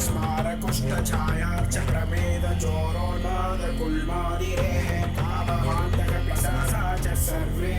स्मारकुष्ठछायार्चक्रमेद चोरोनाद कुल्मादिरे कामहान्तक पिशाचा च सर्वे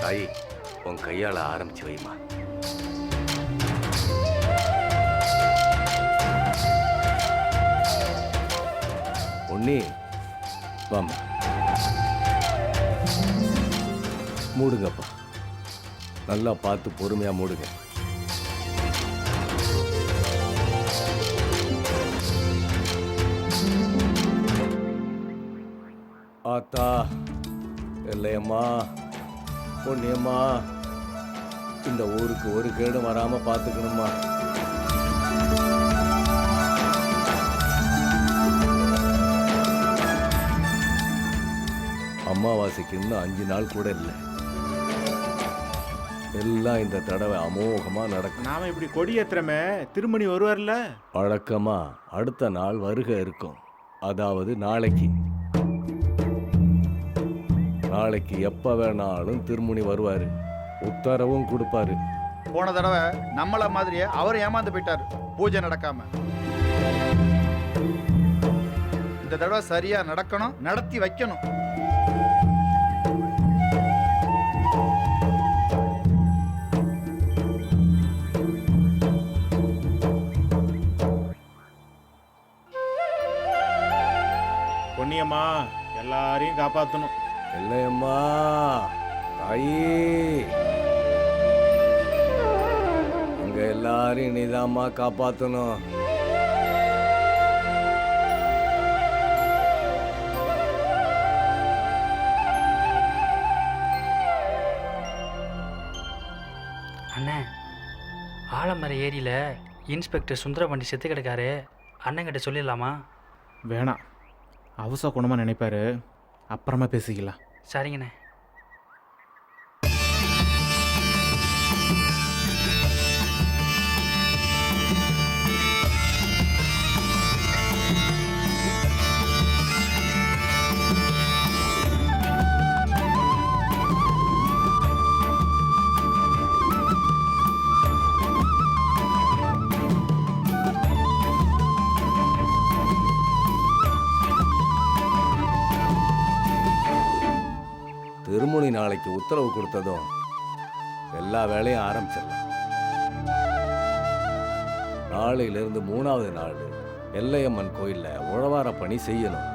தாயி உன் கையால ஆரம்பிச்சு வைமா. பொன்னி வாமா, மூடுங்கப்பா. நல்லா பார்த்து பொறுமையா மூடுங்க. ஆத்தா இல்லையம்மா, பொன்னியம்மா, இந்த ஊருக்கு ஒரு கேடும் வராம பார்த்துக்கணுமா. அமாவாசைக்கு இன்னும் 5 நாள் கூட இல்லை. எல்லாம் இந்த தடவை அமோகமா நடக்கும். நாம இப்படி கொடி ஏத்துறமே, திருமணி வருவார்ல. வழக்கமா அடுத்த நாள் வருகை இருக்கும். அதாவது நாளைக்கு எப்ப வேணாலும் திருமுனி வருவாரு, உத்தரவும் கொடுப்பாரு. போன தடவை நம்மள மாதிரியே அவர் ஏமாந்து போயிட்டாரு, பூஜை நடக்காம. இந்த தடவை சரியா நடக்கணும், நடத்தி வைக்கணும். பொன்னியம்மா எல்லாரையும் காப்பாற்றணும். இல்லையம்மா தாயி, அங்க எல்லாரையும் நீதாம்மா காப்பாற்றணும். அண்ணே, ஆலமர ஏரியில் இன்ஸ்பெக்டர் சுந்தரபாண்டி செத்து கிடக்காரு. அண்ணங்கிட்ட சொல்லிடலாமா? வேணாம், அவசர குணமாக நினைப்பாரு. அப்புறமா பேசிக்கலாம். சரிங்கண்ணே. திருமுனி நாளைக்கு உத்தரவு கொடுத்ததும் எல்லா வேலையும் ஆரம்பிச்சிடலாம். நாளையிலிருந்து 3வது நாள் எல்லையம்மன் கோயில்ல உழவார பணி செய்யணும்.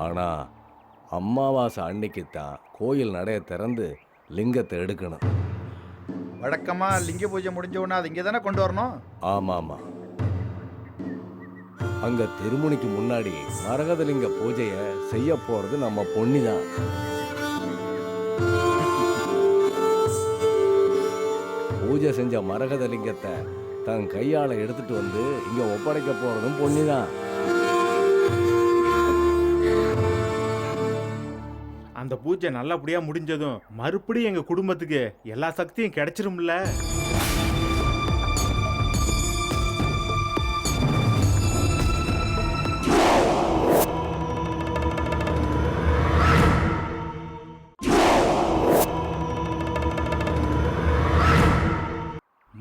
ஆனா அமாவாசை அன்னைக்குத்தான் கோயில் நடைய திறந்து லிங்கத்தை எடுக்கணும். வழக்கமா லிங்க பூஜை முடிஞ்ச உடனே அது இங்கே தானே கொண்டு வரணும். ஆமாமா, அங்க திருமுனிக்கு முன்னாடி மரகதலிங்க பூஜைய செய்ய போறது நம்ம பொன்னிதான். பூஜை செஞ்ச மரகதலிங்கத்தை தன் கையால எடுத்துட்டு வந்து இங்க ஒப்படைக்க போறதும் பொன்னிதான். அந்த பூஜை நல்லபடியாக முடிஞ்சதும் மறுபடியும் எங்கள் குடும்பத்துக்கு எல்லா சக்தியும் கிடைச்சிரும்ல.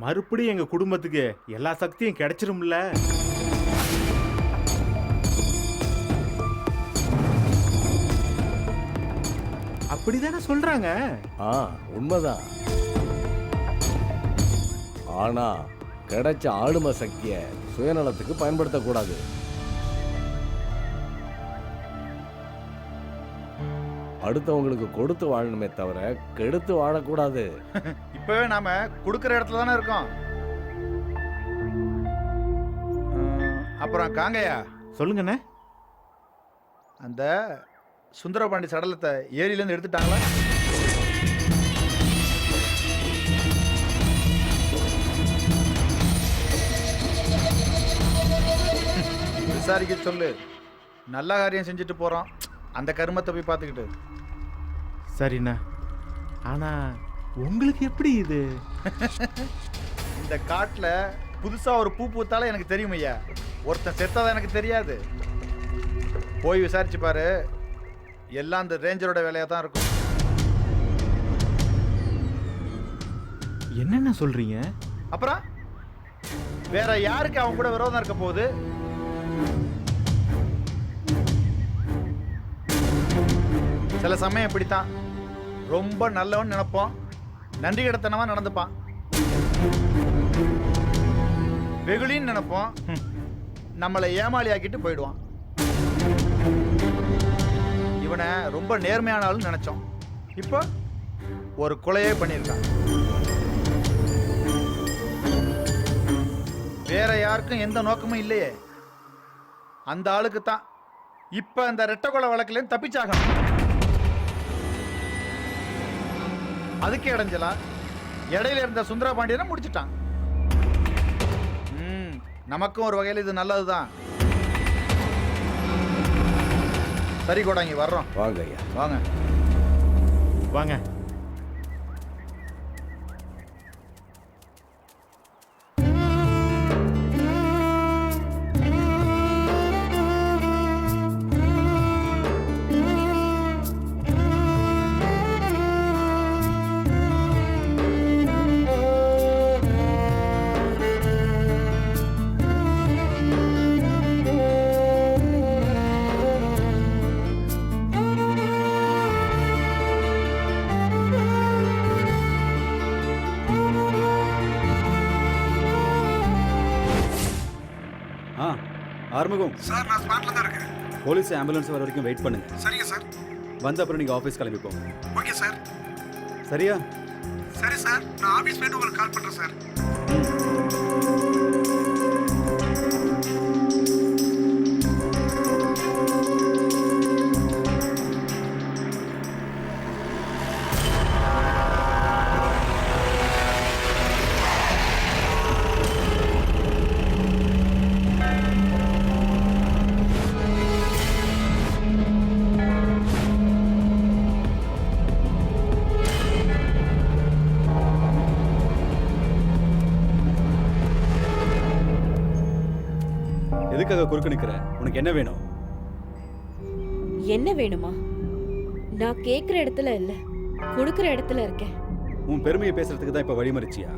மறுபடியும் எங்கள் குடும்பத்துக்கு எல்லா சக்தியும் கிடைச்சிரும்ல. அப்படிதானே சொல்றாங்க. உண்மைதான். ஆனா கிடைச்ச ஆளுமை சக்திய சுயநலத்துக்கு பயன்படுத்தக்கூடாது. அடுத்தவங்களுக்கு கொடுத்து வாழணுமே தவிர கெடுத்து வாழக்கூடாது. இப்பவே நாம கொடுக்குற இடத்துல தானே இருக்கோம். அப்புறம் காங்கையா, சொல்லுங்கண்ணே. அந்த சுந்தரபாண்டி சடலத்தை ஏரியிலேருந்து எடுத்துட்டாங்களா? விசாரிக்க சொல்லு. நல்ல காரியம் செஞ்சுட்டு போறோம், அந்த கருமத்தை போய் பார்த்துக்கிட்டு. சரிண்ணா, ஆனா உங்களுக்கு எப்படி இது? இந்த காட்டில் புதுசா ஒரு பூ பூத்தால எனக்கு தெரியும் ஐயா. ஒருத்தன் செத்ததா எனக்கு தெரியாது. போய் விசாரிச்சு பாரு, எல்லாம் அந்த ரேஞ்சரோட வேலையா தான் இருக்கும். என்னென்ன சொல்றீங்க? அப்புறம் வேற யாருக்கு அவன் கூட விரோதம் இருக்க போகுது? சில சமயம் இப்படித்தான், ரொம்ப நல்லவன் நினைப்போம், நன்றி கடத்தனமா நடந்துப்பான். வெகுளின்னு நினைப்போம், நம்மளை ஏமாளி ஆக்கிட்டு போயிடுவான். இவனை ரொம்ப நேர்மையான ஆளுன்னு நினைச்சோம், இப்போ ஒரு கொலையே பண்ணியிருக்கான். வேற யாருக்கும் எந்த நோக்கமும் இல்லையே, அந்த ஆளுக்கு தான் இப்ப அந்த ரெட்டை கொலை வழக்குலேருந்து தப்பிச்சாகணும். அதுக்கு இடைஞ்சலா இடையில இருந்த சுந்தரபாண்டியனை முடிச்சிட்டான். நமக்கும் ஒரு வகையில் இது நல்லதுதான். சரி கோடாங்கி, வர்றோம். வாங்க ஐயா, வாங்க வாங்க. ஆறுமுகம் சார், நான் ஸ்பாட்ல தான் இருக்கேன். போலீஸ் ஆம்புலன்ஸ் வர வரைக்கும் வெயிட் பண்ணுங்க. சரிங்க சார். வந்த அப்புறம் நீங்கள் ஆஃபீஸ் கிளம்பி போங்க. Okay sir. சரியா? சரி சார், நான் ஆஃபீஸ் போயிட்டு உங்களுக்கு கால் பண்ணுறேன் சார். எதுக்காக குறுக்க நிக்கிற? உனக்கு என்ன வேணும்? என்ன வேணுமா? நான் கேக்குற இடத்துல இல்ல, கொடுக்குற இடத்துல இருக்கேன். உன் பெருமையை பேசுறதுக்கு தான் இப்ப வழிமறிச்சியா?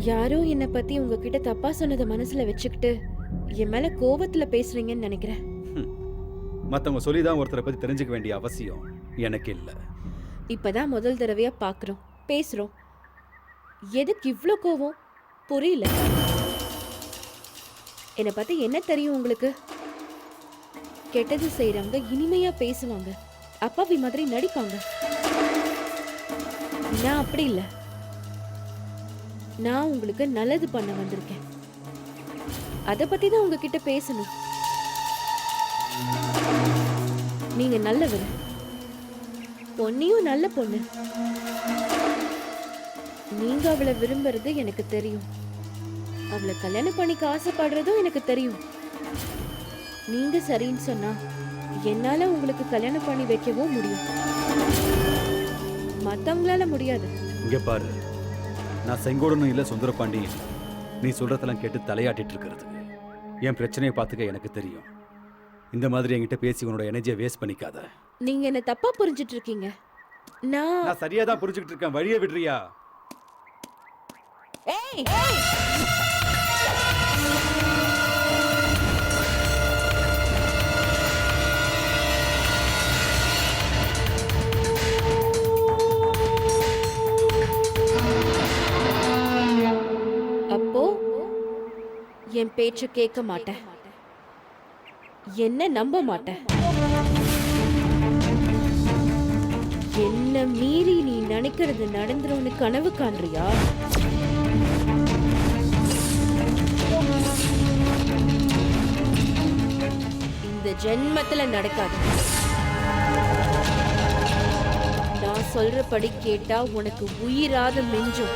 யாரோ என்னை பத்தி உங்ககிட்ட தப்பா சொன்னதை மனசுல வச்சுக்கிட்டு என் மேல கோவத்துல பேசுறீங்கன்னு நினைக்கிறேன். மத்தவங்க சொல்லிதான் ஒருத்தரை பத்தி தெரிஞ்சுக்க வேண்டிய அவசியம் எனக்கு இல்ல. இப்பதான் முதல் தடவையா பாக்குறோம், பேசுறோம். எதுக்கு இவ்ளோ கோவம்? புரியல. என்னை பத்தி என்ன தெரியும் உங்களுக்கு? கெட்டது செய்யறவங்க இனிமையா பேசுவாங்க, அப்பாவி மாதிரி நடிப்பாங்க. நான் அப்படி இல்ல. நான் உங்களுக்கு நல்லது பண்ண வந்திருக்கேன். அத பத்தி தான் உங்ககிட்ட பேசணும். நீங்க நல்லவர், பொன்னியும் நல்ல பொண்ணு. நீங்க அவளை விரும்புறது எனக்கு தெரியும். அவளை கல்யாணம் பண்ணிக்க ஆசைப்படுறதும் எனக்கு தெரியும். நீங்க சரின்னு சொன்னா என்னால உங்களுக்கு கல்யாணம் பண்ணி வைக்கவும் முடியும். மத்தவங்களால முடியாது. இங்க பாரு, நான் செங்கோடனும் இல்ல சுந்தரபாண்டி இல்ல. நீ சொல்றதெல்லாம் கேட்டு தலையாட்டிட்டு இருக்கிறது. என் பிரச்சனையை பார்த்துக்க எனக்கு தெரியும். இந்த மாதிரி என்கிட்ட பேசி உன்னோட எனர்ஜியை வேஸ்ட் பண்ணிக்காத. நீங்க என்ன தப்பா புரிஞ்சிட்டு இருக்கீங்க. நான் சரியா தான் புரிஞ்சுக்கிட்டு இருக்கேன். வழியை விடுறியா? ஏய், அப்போ என் பேச்ச கேட்க மாட்டேன், என்ன நம்ப மாட்டேன். என்ன மீறி நீ நினைக்கிறது நடந்துரும்னு கனவு காண்றியா? இந்த ஜென்மத்துல நடக்காது. நான் சொல்றபடி கேட்டா உனக்கு உயிராத மிஞ்சும்.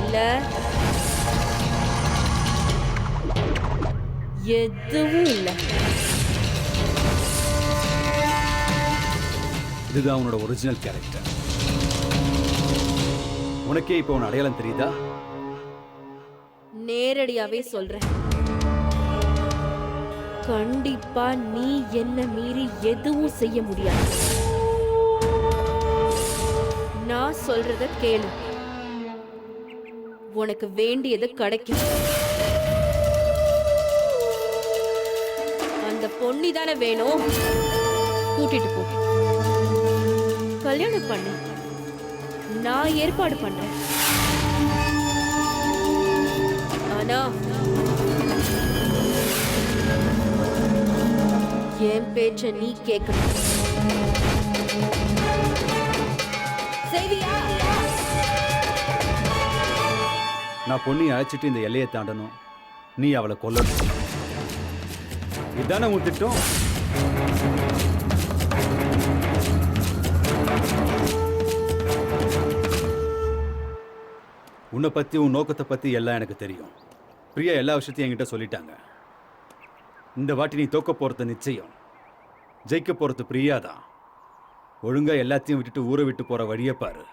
இல்ல எதுவும் இல்ல. இதுதான் உன்னோட ஒரிஜினல் கேரக்டர். உனக்கே இப்போ உன் அடையாளம் தெரியுதா? நேரடியாவே சொல்றேன், கண்டிப்பா நீ என்ன மீறி எதுவும் செய்ய முடியாது. நான் சொல்றத கேளு, உனக்கு வேண்டியது கிடைக்கும். அந்த பொண்ணி தானே வேணும், கூட்டிட்டு போ. கல்யாணம் பண்ணு, நான் ஏற்பாடு பண்றேன். ஆனா என் பேச்ச நீ கேட்கணும். செய்வியா? நான் பொண்ணி அழைச்சிட்டு இந்த எல்லையை தாண்டணும், நீ அவளை கொல்லணும். இதானே உன் திட்டம்? உன்னை பத்தி உன் நோக்கத்தை பத்தி எல்லாம் எனக்கு தெரியும். பிரியா எல்லா விஷயத்தையும் என்கிட்ட சொல்லிட்டாங்க. இந்த வாட்டி நீ தோக்க போறது நிச்சயம், ஜெயிக்க போறது பிரியா தான். ஒழுங்கா எல்லாத்தையும் விட்டுட்டு ஊரை விட்டு போற வழியை பாரு.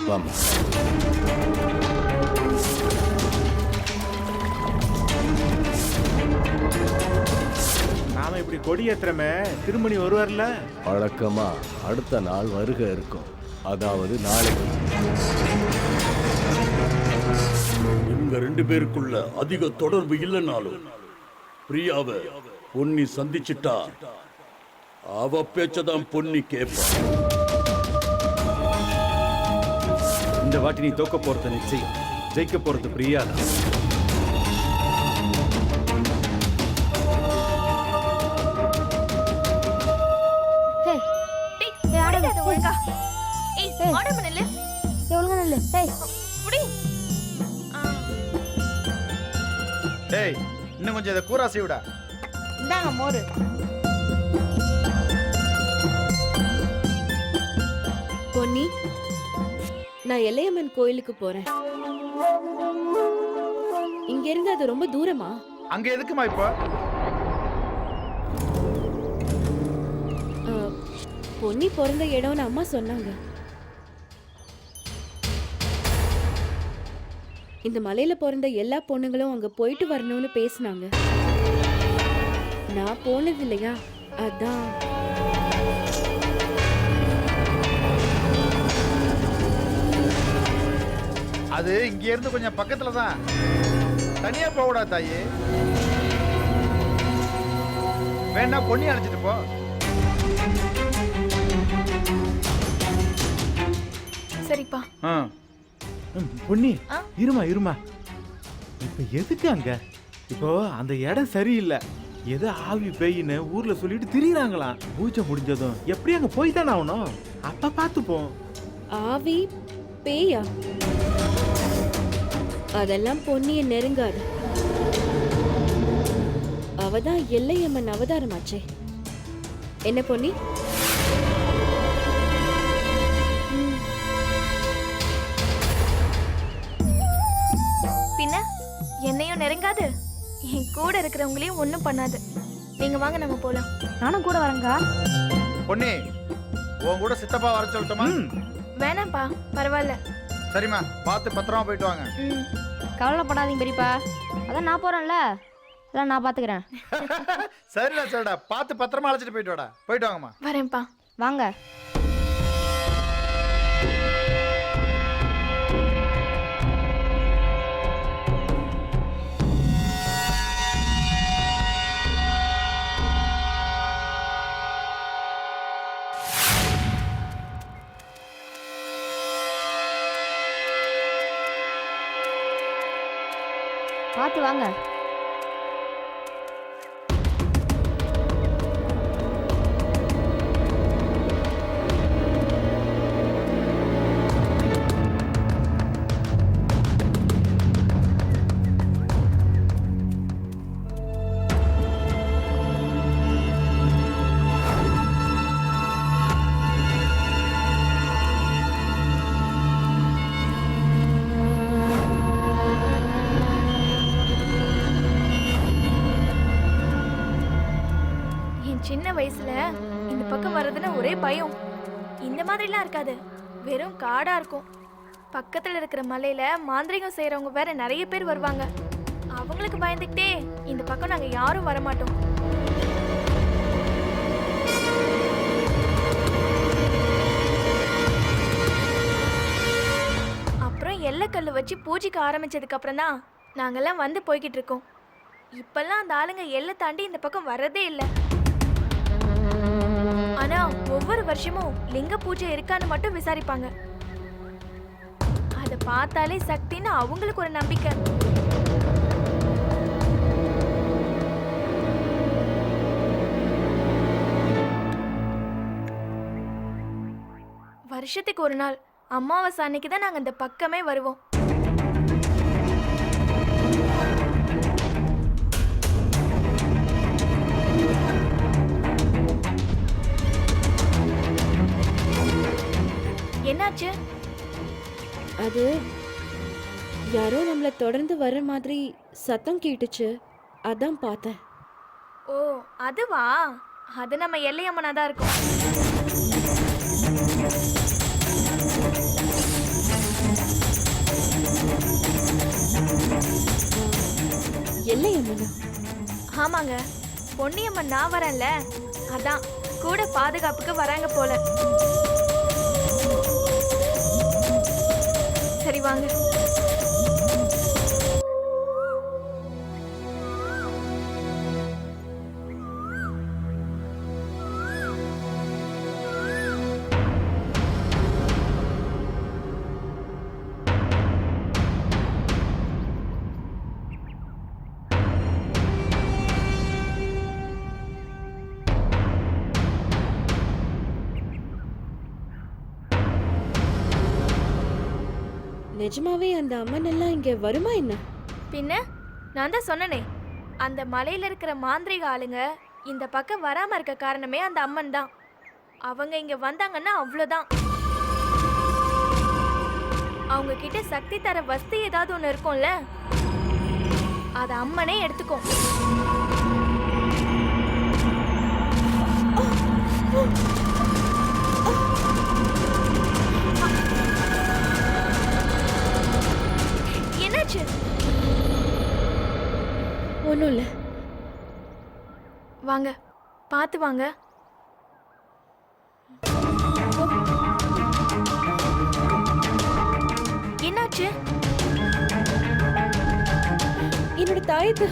வாமா. நாம இப்படி கொடி ஏத்துறமே, திருமணி வருவார்ல? வழக்கமா அடுத்த நாள் வருக இருக்கும், அதாவது நாளைக்கு. இவங்க ரெண்டு பேருக்குள்ள அதிக தொடர்பு இல்லைனாலும் பிரியாவை பொன்னி சந்திச்சிட்டா அவ பேச்சதான் பொன்னி கேட்பா. இந்த வாட்டி நீ தோக்க போறது நிச்சயம், ஜெயிக்க போறது பிரியா தான். மாடா நில்லு. ஒழுங்கா நில்லு. டேய் புடி. டேய் இன்னும் கொஞ்சம் இதை கூரா செய்விடா. இந்தாங்க மோரு. பொன்னி, நான் எல்லையம்மன் கோயிலுக்கு போறேன். இங்க இருந்து அது ரொம்ப தூரமா? அங்க எதுக்குமா இப்போ? பொன்னி பிறந்த இடம்னு அம்மா சொன்னாங்க. இந்த மலையில பிறந்த எல்லா பொண்ணுங்களும் அங்க போயிட்டு வரணும்னு பேசினாங்க. நான் போனது இல்லையா, அதான். அது இங்க இருந்து கொஞ்சம் பக்கத்துல தான். தனியா போகடா தாயி. வேணா பொண்ணி அழைச்சிட்டு போ. சரிப்பா. பொன்னி இருமா இப்ப எதுக்கு அங்க? இப்போ அந்த இடம் சரியில்லை. எது ஆவி பேயின்னு ஊர்ல சொல்லிட்டு திரியுறாங்களாம். பூஜை முடிஞ்சதும் எப்படி அங்க போய் தானே ஆகணும். அப்ப பார்த்துப்போம். ஆவி பேயா? அதெல்லாம் பொன்னியை நெருங்காது. அவதான் எல்லையம்மன் அவதாரமாச்சே. என்ன பொன்னி? பின்ன என்னையும் நெருங்காது, என் கூட இருக்கிறவங்களையும் ஒன்றும் பண்ணாது. நீங்க வாங்க நம்ம போலாம். நானும் கூட வரேங்க. பொன்னி உன் கூட சித்தப்பா வர சொல்லட்டுமா? வேணாம்ப்பா, பரவாயில்ல. சரிம்மா, பார்த்து பத்திரமா போயிட்டு வாங்க. கவலைப்படாதீங்க பெரியப்பா, அதான் நான் போறேன்ல, அதான் நான் பாத்துக்கிறேன். சரிடா, பார்த்து பத்திரமா அழைச்சிட்டு போயிட்டு வாடா. போயிட்டு வாங்கம்மா. வரேன்ப்பா. வாங்க. பார்த்து வாங்க. சின்ன வயசுல இந்த பக்கம் வர்றதுன்னா ஒரே பயம். இந்த மாதிரிலாம் இருக்காது, வெறும் காடா இருக்கும். பக்கத்துல இருக்கிற மலையில மாந்திரிகம் செய்யறவங்க வேற நிறைய பேர் வருவாங்க. அவங்களுக்கு பயந்துக்கிட்டே இந்த பக்கம் நாங்க யாரும் வரமாட்டோம். அப்புறம் எல்லைக்கல்லு வச்சு பூஜைக்கு ஆரம்பிச்சதுக்கு அப்புறம் தான் நாங்கெல்லாம் வந்து போய்கிட்டு இருக்கோம். இப்பெல்லாம் அந்த ஆளுங்க எல்லை தாண்டி இந்த பக்கம் வர்றதே இல்லை. ஆனா ஒவ்வொரு வருஷமும் லிங்க பூஜை இருக்கான்னு மட்டும் விசாரிப்பாங்க. அதை பார்த்தாலே சக்தின்னு அவங்களுக்கு ஒரு நம்பிக்கை. வருஷத்துக்கு ஒரு நாள் அமாவாசை அன்னைக்கு தான் நாங்க இந்த பக்கமே வருவோம். என்னாச்சு? அது யாரோ நம்மள தொடர்ந்து வர மாதிரி சத்தம் கேட்டுச்சு, அதான் பார்த்தேன். ஓ அதுவா? அது நம்ம எல்லையம்மனா தான் இருக்கும். எல்லையம்மனா? ஆமாங்க, பொன்னியம்மன் நான் வரேன்ல, அதான் கூட பாதுகாப்புக்கு வராங்க போல. சரி வாங்க. நிஜமாவே அந்த அம்மன் எல்லாம் இங்க வருமா என்ன? பின்ன நான் தான் சொன்னனே, அந்த மலையில இருக்கிற மாந்திரிக ஆளுங்க இந்த பக்கம் வராம இருக்க காரணமே அந்த அம்மன் தான். அவங்க இங்க வந்தாங்கன்னா அவ்வளோதான். அவங்க கிட்ட சக்தி தர வஸ்து ஏதாவது ஒன்று இருக்கும்ல, அதை அம்மனே எடுத்துக்கும். என்னாச்சு? ஒன்றும் இல்லை. வாங்க, பார்த்து வாங்க. என்னாச்சு? என்னோட தாயத்து.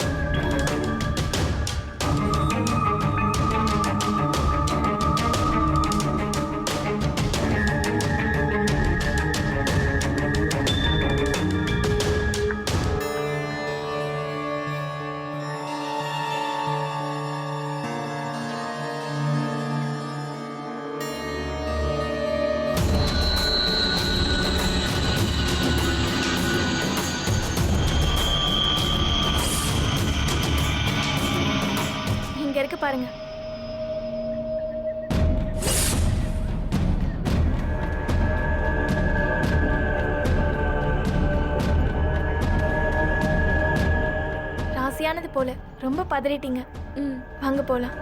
இங்க இருக்கு பாருங்க. ராசியானது போல ரொம்ப பதறிட்டீங்க. வாங்க போலாம்.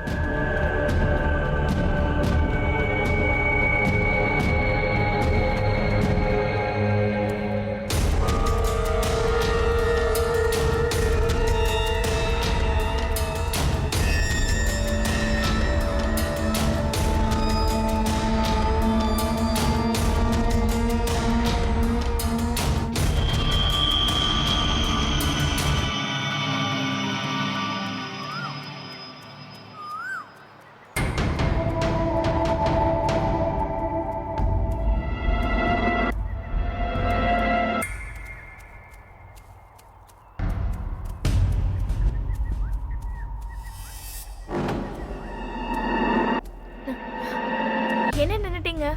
என்ன நின்னுட்டீங்க?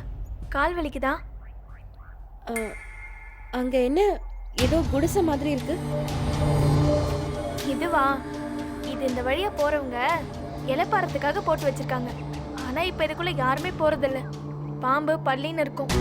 கால் வலிக்குதா? அங்க என்ன ஏதோ குடிசை மாதிரி இருக்கு. இதுவா? இது இந்த வழியா போறவங்க இலைப்பாறதுக்காக போட்டு வச்சிருக்காங்க. ஆனா இப்ப இதுக்குள்ள யாருமே போறதில்ல. பாம்பு பல்லின்னு இருக்கும்.